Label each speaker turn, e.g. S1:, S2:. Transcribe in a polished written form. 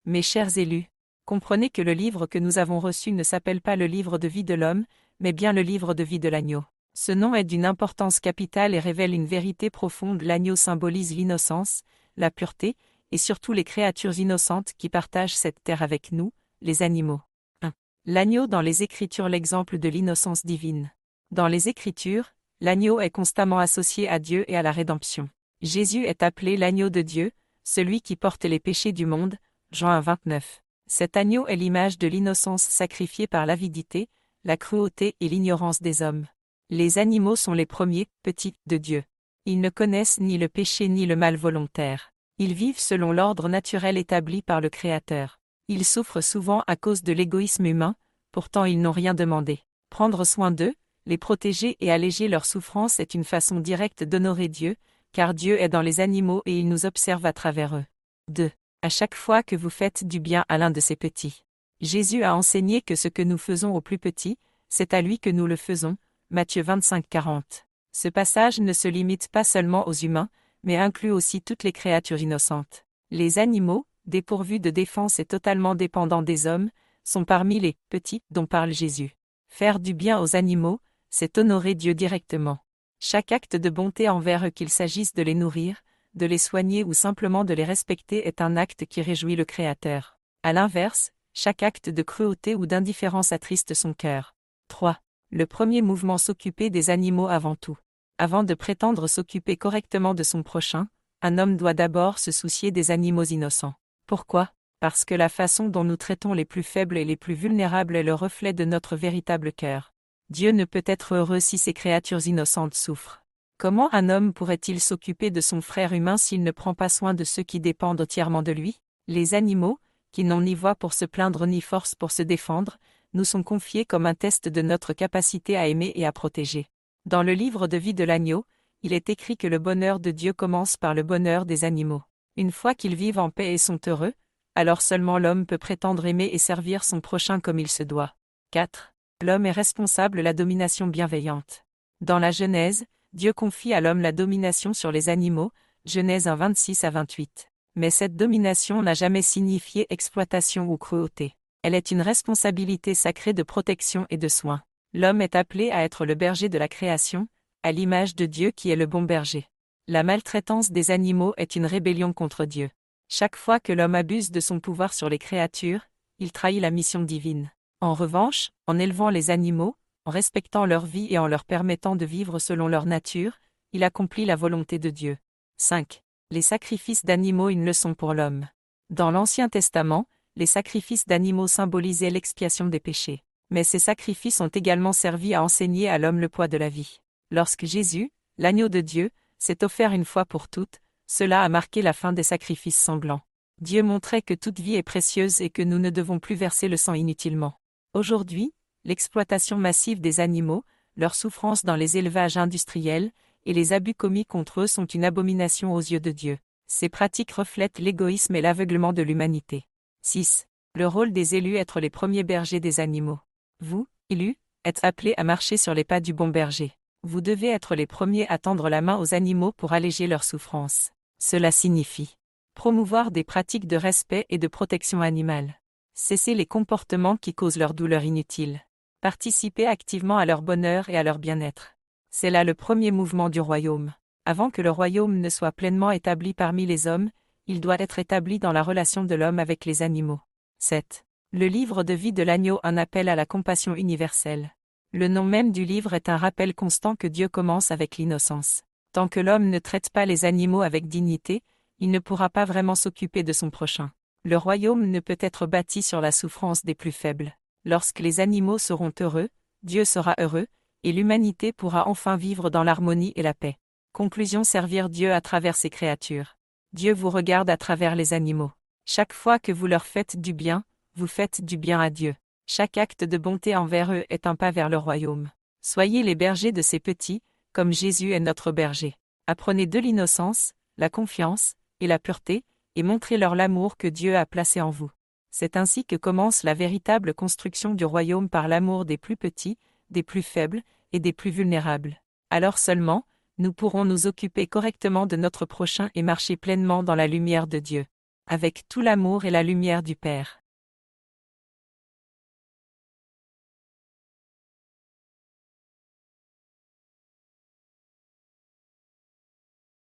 S1: Mes chers élus, comprenez que le livre que nous avons reçu ne s'appelle pas le livre de vie de l'homme, mais bien le livre de vie de l'agneau. Ce nom est d'une importance capitale et révèle une vérité profonde. L'agneau symbolise l'innocence, la pureté, et surtout les créatures innocentes qui partagent cette terre avec nous, les animaux. 1. L'agneau dans les Écritures, l'exemple de l'innocence divine. Dans les Écritures, l'agneau est constamment associé à Dieu et à la rédemption. Jésus est appelé l'agneau de Dieu, celui qui porte les péchés du monde, Jean 1,29. Cet agneau est l'image de l'innocence sacrifiée par l'avidité, la cruauté et l'ignorance des hommes. Les animaux sont les premiers, petits, de Dieu. Ils ne connaissent ni le péché ni le mal volontaire. Ils vivent selon l'ordre naturel établi par le Créateur. Ils souffrent souvent à cause de l'égoïsme humain, pourtant ils n'ont rien demandé. Prendre soin d'eux, les protéger et alléger leurs souffrances est une façon directe d'honorer Dieu, car Dieu est dans les animaux et il nous observe à travers eux. 2. À chaque fois que vous faites du bien à l'un de ces petits. Jésus a enseigné que ce que nous faisons aux plus petits, c'est à lui que nous le faisons, Matthieu 25,40. Ce passage ne se limite pas seulement aux humains, mais inclut aussi toutes les créatures innocentes. Les animaux, dépourvus de défense et totalement dépendants des hommes, sont parmi les « petits » dont parle Jésus. Faire du bien aux animaux, c'est honorer Dieu directement. Chaque acte de bonté envers eux, qu'il s'agisse de les nourrir, de les soigner ou simplement de les respecter, est un acte qui réjouit le Créateur. À l'inverse, chaque acte de cruauté ou d'indifférence attriste son cœur. 3. Le premier mouvement: s'occuper des animaux avant tout. Avant de prétendre s'occuper correctement de son prochain, un homme doit d'abord se soucier des animaux innocents. Pourquoi ? Parce que la façon dont nous traitons les plus faibles et les plus vulnérables est le reflet de notre véritable cœur. Dieu ne peut être heureux si ces créatures innocentes souffrent. Comment un homme pourrait-il s'occuper de son frère humain s'il ne prend pas soin de ceux qui dépendent entièrement de lui ? Les animaux, qui n'ont ni voix pour se plaindre ni force pour se défendre, nous sont confiés comme un test de notre capacité à aimer et à protéger. Dans le livre de vie de l'agneau, il est écrit que le bonheur de Dieu commence par le bonheur des animaux. Une fois qu'ils vivent en paix et sont heureux, alors seulement l'homme peut prétendre aimer et servir son prochain comme il se doit. 4. L'homme est responsable de la domination bienveillante. Dans la Genèse, Dieu confie à l'homme la domination sur les animaux, Genèse 1, 26 à 28. Mais cette domination n'a jamais signifié exploitation ou cruauté. Elle est une responsabilité sacrée de protection et de soin. L'homme est appelé à être le berger de la création, à l'image de Dieu qui est le bon berger. La maltraitance des animaux est une rébellion contre Dieu. Chaque fois que l'homme abuse de son pouvoir sur les créatures, il trahit la mission divine. En revanche, en élevant les animaux, en respectant leur vie et en leur permettant de vivre selon leur nature, il accomplit la volonté de Dieu. 5. Les sacrifices d'animaux, une leçon pour l'homme. Dans l'Ancien Testament, les sacrifices d'animaux symbolisaient l'expiation des péchés. Mais ces sacrifices ont également servi à enseigner à l'homme le poids de la vie. Lorsque Jésus, l'agneau de Dieu, s'est offert une fois pour toutes, cela a marqué la fin des sacrifices sanglants. Dieu montrait que toute vie est précieuse et que nous ne devons plus verser le sang inutilement. Aujourd'hui, l'exploitation massive des animaux, leur souffrance dans les élevages industriels, et les abus commis contre eux sont une abomination aux yeux de Dieu. Ces pratiques reflètent l'égoïsme et l'aveuglement de l'humanité. 6. Le rôle des élus: être les premiers bergers des animaux. Vous, élus, êtes appelés à marcher sur les pas du bon berger. Vous devez être les premiers à tendre la main aux animaux pour alléger leurs souffrances. Cela signifie promouvoir des pratiques de respect et de protection animale. Cesser les comportements qui causent leur douleur inutile. Participer activement à leur bonheur et à leur bien-être. C'est là le premier mouvement du royaume. Avant que le royaume ne soit pleinement établi parmi les hommes, il doit être établi dans la relation de l'homme avec les animaux. 7. Le livre de vie de l'agneau, un appel à la compassion universelle. Le nom même du livre est un rappel constant que Dieu commence avec l'innocence. Tant que l'homme ne traite pas les animaux avec dignité, il ne pourra pas vraiment s'occuper de son prochain. Le royaume ne peut être bâti sur la souffrance des plus faibles. Lorsque les animaux seront heureux, Dieu sera heureux, et l'humanité pourra enfin vivre dans l'harmonie et la paix. Conclusion: servir Dieu à travers ses créatures. Dieu vous regarde à travers les animaux. Chaque fois que vous leur faites du bien, vous faites du bien à Dieu. Chaque acte de bonté envers eux est un pas vers le royaume. Soyez les bergers de ces petits, comme Jésus est notre berger. Apprenez de l'innocence, la confiance et la pureté, et montrez-leur l'amour que Dieu a placé en vous. C'est ainsi que commence la véritable construction du royaume, par l'amour des plus petits, des plus faibles et des plus vulnérables. Alors seulement, nous pourrons nous occuper correctement de notre prochain et marcher pleinement dans la lumière de Dieu. avec tout l'amour et la lumière du Père.